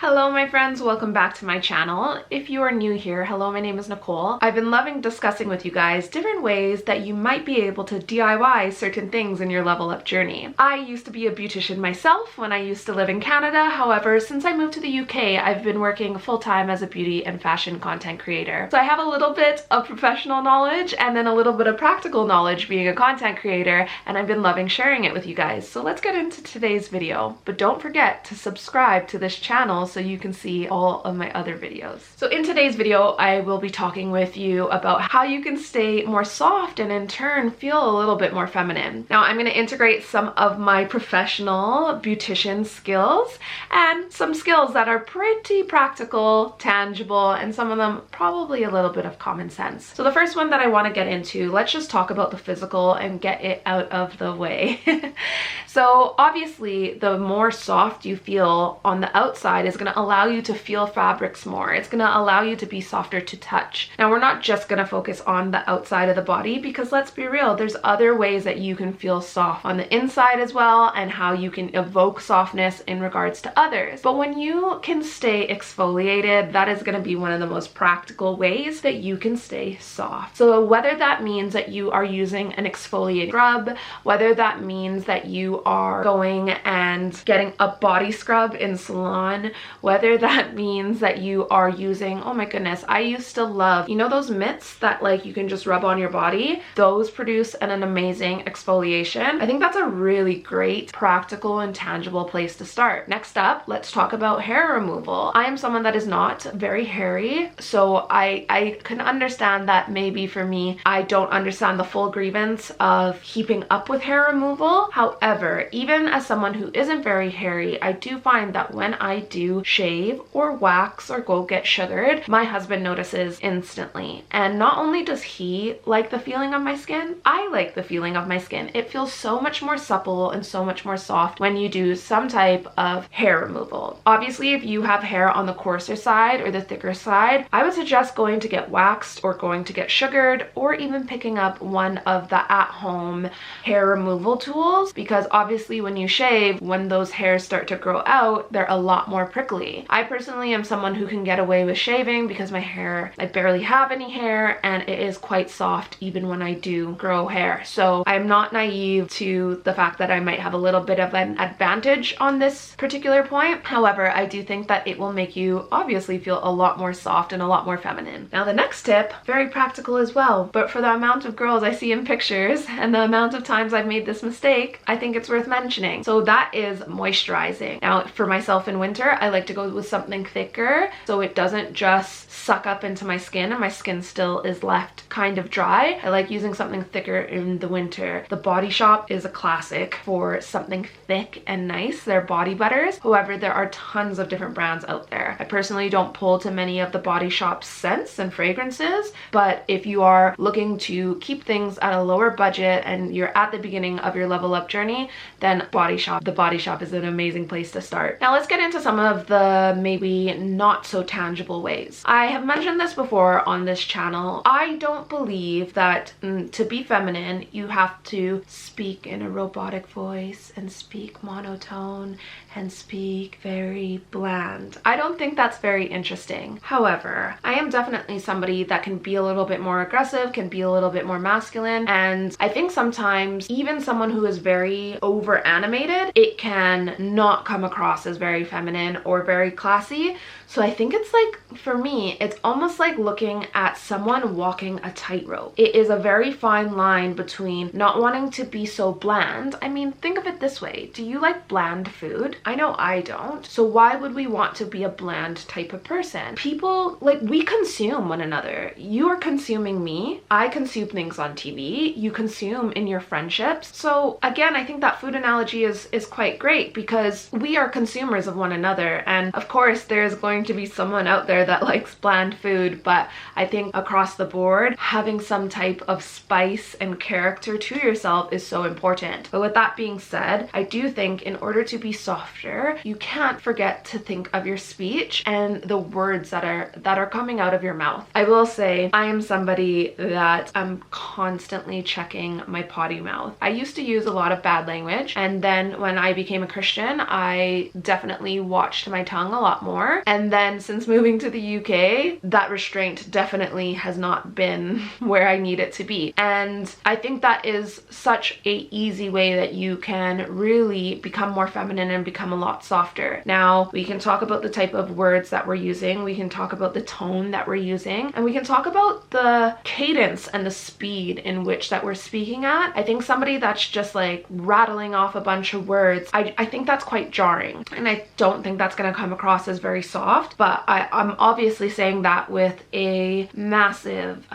Hello my friends, welcome back to my channel. If you are new here, hello, my name is Nicole. I've been loving discussing with you guys different ways that you might be able to DIY certain things in your level up journey. I used to be a beautician myself when I used to live in Canada. However, since I moved to the UK, I've been working full-time as a beauty and fashion content creator. So I have a little bit of professional knowledge and then a little bit of practical knowledge being a content creator, and I've been loving sharing it with you guys. So let's get into today's video. But don't forget to subscribe to this channel so you can see all of my other videos. So in today's video, I will be talking with you about how you can stay more soft and in turn feel a little bit more feminine. Now I'm going to integrate some of my professional beautician skills and some skills that are pretty practical, tangible, and some of them probably a little bit of common sense. So the first one that I want to get into, let's just talk about the physical and get it out of the way. So obviously the more soft you feel on the outside is going to allow you to feel fabrics more. It's going to allow you to be softer to touch. Now we're not just going to focus on the outside of the body, because let's be real, there's other ways that you can feel soft on the inside as well, and how you can evoke softness in regards to others. But when you can stay exfoliated, that is going to be one of the most practical ways that you can stay soft. So whether that means that you are using an exfoliating scrub, whether that means that you are going and getting a body scrub in salon, whether that means that you are using, oh my goodness, I used to love, you know those mitts that like you can just rub on your body? Those produce an amazing exfoliation. I think that's a really great practical and tangible place to start. Next up, let's talk about hair removal. I am someone that is not very hairy, so I can understand that maybe for me, I don't understand the full grievance of keeping up with hair removal. However, even as someone who isn't very hairy, I do find that when I do shave or wax or go get sugared, my husband notices instantly. And not only does he like the feeling of my skin, I like the feeling of my skin. It feels so much more supple and so much more soft when you do some type of hair removal. Obviously, if you have hair on the coarser side or the thicker side, I would suggest going to get waxed or going to get sugared, or even picking up one of the at-home hair removal tools, because obviously when you shave, when those hairs start to grow out, they're a lot more prickly. I personally am someone who can get away with shaving because my hair, I barely have any hair, and it is quite soft even when I do grow hair. So I'm not naive to the fact that I might have a little bit of an advantage on this particular point. However, I do think that it will make you obviously feel a lot more soft and a lot more feminine. Now the next tip, very practical as well, but for the amount of girls I see in pictures and the amount of times I've made this mistake, I think it's worth mentioning. So that is moisturizing. Now for myself in winter, I like to go with something thicker so it doesn't just suck up into my skin and my skin still is left kind of dry. I like using something thicker in the winter. The Body Shop is a classic for something thick and nice. They're body butters. However, there are tons of different brands out there. I personally don't pull to many of the Body Shop scents and fragrances, but if you are looking to keep things at a lower budget and you're at the beginning of your level up journey, then the Body Shop is an amazing place to start. Now let's get into some of the maybe not so tangible ways. I have mentioned this before on this channel. I don't believe that to be feminine, you have to speak in a robotic voice and speak monotone and speak very bland. I don't think that's very interesting. However, I am definitely somebody that can be a little bit more aggressive, can be a little bit more masculine, and I think sometimes even someone who is very over animated, it can not come across as very feminine or very classy. So I think it's like, for me, it's almost like looking at someone walking a tightrope. It is a very fine line between not wanting to be so bland. I mean, think of it this way. Do you like bland food? I know I don't. So why would we want to be a bland type of person? People, like, we consume one another. You are consuming me. I consume things on TV. You consume in your friendships. So again, I think that food analogy is quite great, because we are consumers of one another. And of course, there's going to be someone out there that likes bland food, but I think across the board, having some type of spice and character to yourself is so important. But with that being said, I do think in order to be soft softer, you can't forget to think of your speech and the words that are coming out of your mouth. I will say I am somebody that I'm constantly checking my potty mouth. I used to use a lot of bad language, and then when I became a Christian, I definitely watched my tongue a lot more. And then since moving to the UK, that restraint definitely has not been where I need it to be. And I think that is such a easy way that you can really become more feminine and become a lot softer. Now, we can talk about the type of words that we're using, we can talk about the tone that we're using, and we can talk about the cadence and the speed in which that we're speaking at. I think somebody that's just like rattling off a bunch of words, I think that's quite jarring, and I don't think that's going to come across as very soft. But I'm obviously saying that with a massive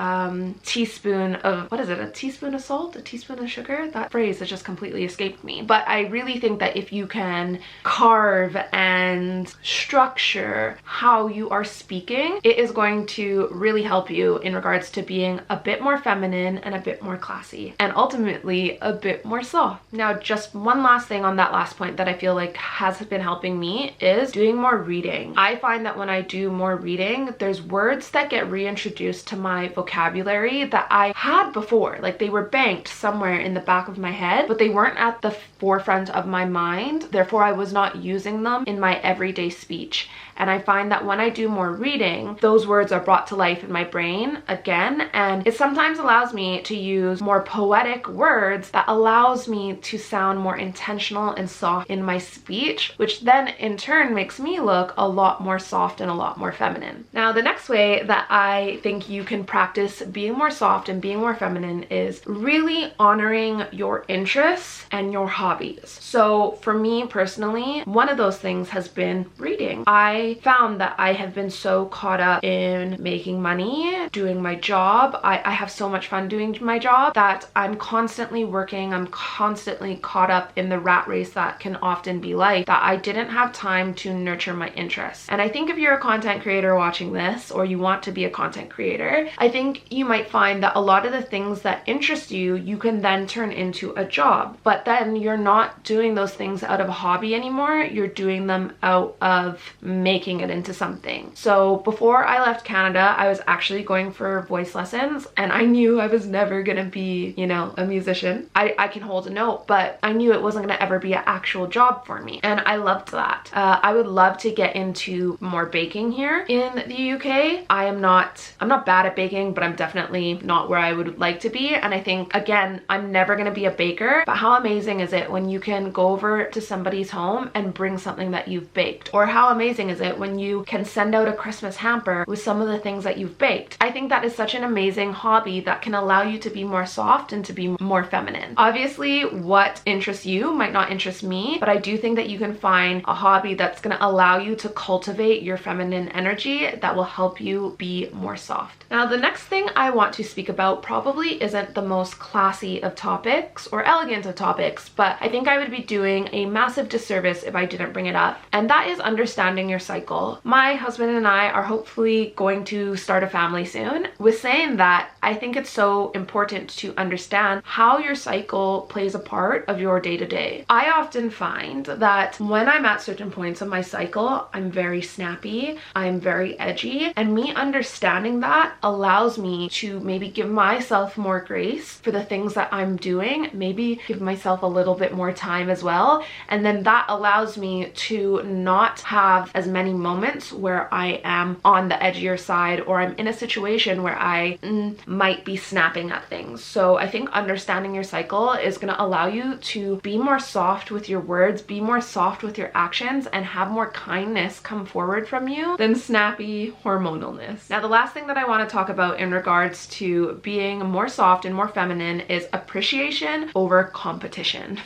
teaspoon of, what is it, a teaspoon of salt, a teaspoon of sugar? That phrase has just completely escaped me. But I really think that if you can carve and structure how you are speaking, it is going to really help you in regards to being a bit more feminine and a bit more classy, and ultimately a bit more soft. Now, just one last thing on that last point that I feel like has been helping me is doing more reading. I find that when I do more reading, there's words that get reintroduced to my vocabulary that I had before. Like, they were banked somewhere in the back of my head, but they weren't at the forefront of my mind. Therefore, I was not using them in my everyday speech. And I find that when I do more reading, those words are brought to life in my brain again, and it sometimes allows me to use more poetic words that allows me to sound more intentional and soft in my speech, which then in turn makes me look a lot more soft and a lot more feminine. Now, the next way that I think you can practice being more soft and being more feminine is really honoring your interests and your hobbies. So for me personally, one of those things has been reading. I found that I have been so caught up in making money, doing my job. I have so much fun doing my job that I'm constantly working. I'm constantly caught up in the rat race that can often be life, that I didn't have time to nurture my interests. And I think if you're a content creator watching this, or you want to be a content creator, I think you might find that a lot of the things that interest you, you can then turn into a job. But then you're not doing those things out of a hobby anymore. You're doing them out of making it into something. So before I left Canada, I was actually going for voice lessons, and I knew I was never gonna be, you know, a musician. I can hold a note, but I knew it wasn't gonna ever be an actual job for me, and I loved that. I would love to get into more baking here in the UK. I'm not bad at baking, but I'm definitely not where I would like to be. And I think, again, I'm never gonna be a baker, but how amazing is it when you can go over to somebody's home and bring something that you've baked? Or how amazing is it when you can send out a Christmas hamper with some of the things that you've baked? I think that is such an amazing hobby that can allow you to be more soft and to be more feminine. Obviously, what interests you might not interest me, but I do think that you can find a hobby that's going to allow you to cultivate your feminine energy that will help you be more soft. Now, the next thing I want to speak about probably isn't the most classy of topics or elegant of topics, but I think I would be doing a massive disservice if I didn't bring it up, and that is understanding your cycle. My husband and I are hopefully going to start a family soon. With saying that, I think it's so important to understand how your cycle plays a part of your day-to-day. I often find that when I'm at certain points of my cycle, I'm very snappy, I'm very edgy, and me understanding that allows me to maybe give myself more grace for the things that I'm doing, maybe give myself a little bit more time as well, and then that allows me to not have as many moments where I am on the edgier side, or I'm in a situation where I might be snapping at things. So I think understanding your cycle is going to allow you to be more soft with your words, be more soft with your actions, and have more kindness come forward from you than snappy hormonalness. Now, the last thing that I want to talk about in regards to being more soft and more feminine is appreciation over competition.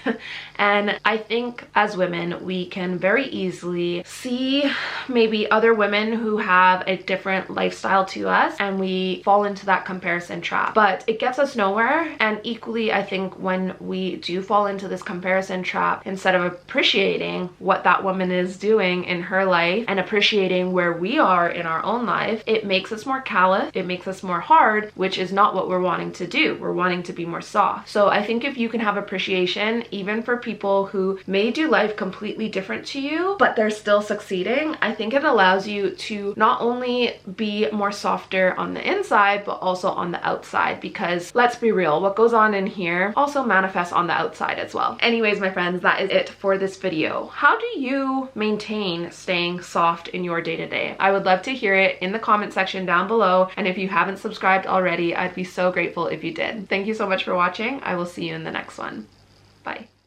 And I think as women, we can very easily see maybe other women who have a different lifestyle to us, and we fall into that comparison trap. But it gets us nowhere. And equally, I think when we do fall into this comparison trap, instead of appreciating what that woman is doing in her life and appreciating where we are in our own life, it makes us more callous, it makes us more hard, which is not what we're wanting to do. We're wanting to be more soft. So I think if you can have appreciation, even for people who may do life completely different to you, but they're still succeeding, I think it allows you to not only be more softer on the inside, but also on the outside, because let's be real, what goes on in here also manifests on the outside as well. Anyways, my friends, that is it for this video. How do you maintain staying soft in your day-to-day? I would love to hear it in the comment section down below, and if you haven't subscribed already, I'd be so grateful if you did. Thank you so much for watching. I will see you in the next one. Bye.